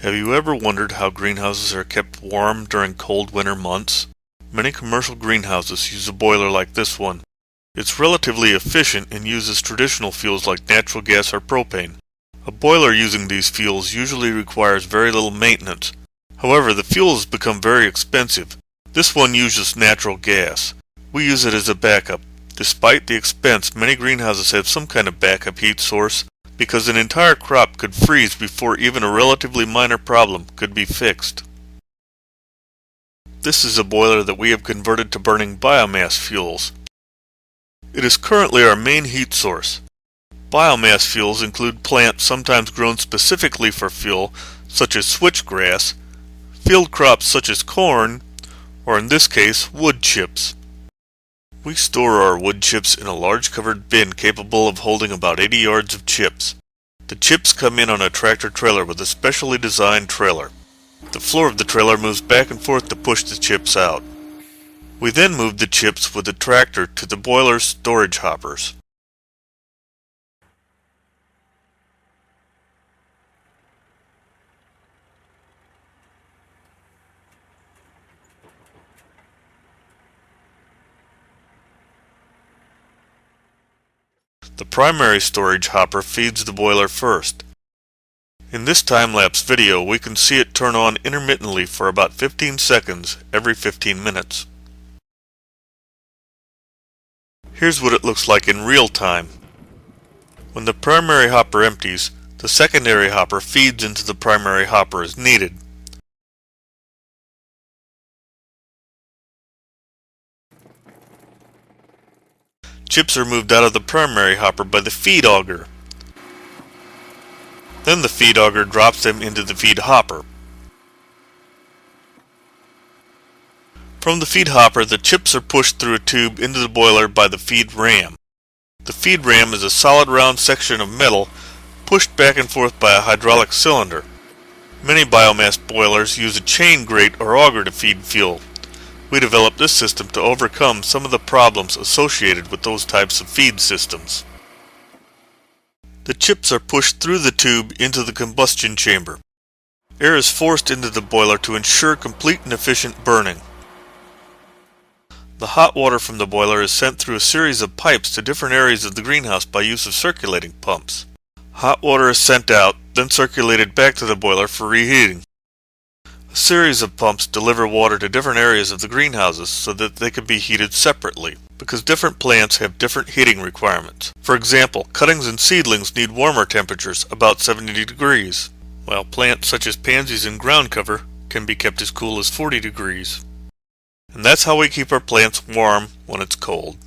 Have you ever wondered how greenhouses are kept warm during cold winter months? Many commercial greenhouses use a boiler like this one. It's relatively efficient and uses traditional fuels like natural gas or propane. A boiler using these fuels usually requires very little maintenance. However, the fuel has become very expensive. This one uses natural gas. We use it as a backup. Despite the expense, many greenhouses have some kind of backup heat source because an entire crop could freeze before even a relatively minor problem could be fixed. This is a boiler that we have converted to burning biomass fuels. It is currently our main heat source. Biomass fuels include plants sometimes grown specifically for fuel, such as switchgrass, field crops such as corn, or in this case, wood chips. We store our wood chips in a large covered bin capable of holding about 80 yards of chips. The chips come in on a tractor trailer with a specially designed trailer. The floor of the trailer moves back and forth to push the chips out. We then move the chips with the tractor to the boiler's storage hoppers. The primary storage hopper feeds the boiler first. In this time-lapse video, we can see it turn on intermittently for about 15 seconds every 15 minutes. Here's what it looks like in real time. When the primary hopper empties, the secondary hopper feeds into the primary hopper as needed. Chips are moved out of the primary hopper by the feed auger. Then the feed auger drops them into the feed hopper. From the feed hopper, the chips are pushed through a tube into the boiler by the feed ram. The feed ram is a solid round section of metal pushed back and forth by a hydraulic cylinder. Many biomass boilers use a chain grate or auger to feed fuel. We developed this system to overcome some of the problems associated with those types of feed systems. The chips are pushed through the tube into the combustion chamber. Air is forced into the boiler to ensure complete and efficient burning. The hot water from the boiler is sent through a series of pipes to different areas of the greenhouse by use of circulating pumps. Hot water is sent out, then circulated back to the boiler for reheating. A series of pumps deliver water to different areas of the greenhouses so that they can be heated separately, because different plants have different heating requirements. For example, cuttings and seedlings need warmer temperatures, about 70 degrees, while plants such as pansies and ground cover can be kept as cool as 40 degrees. And that's how we keep our plants warm when it's cold.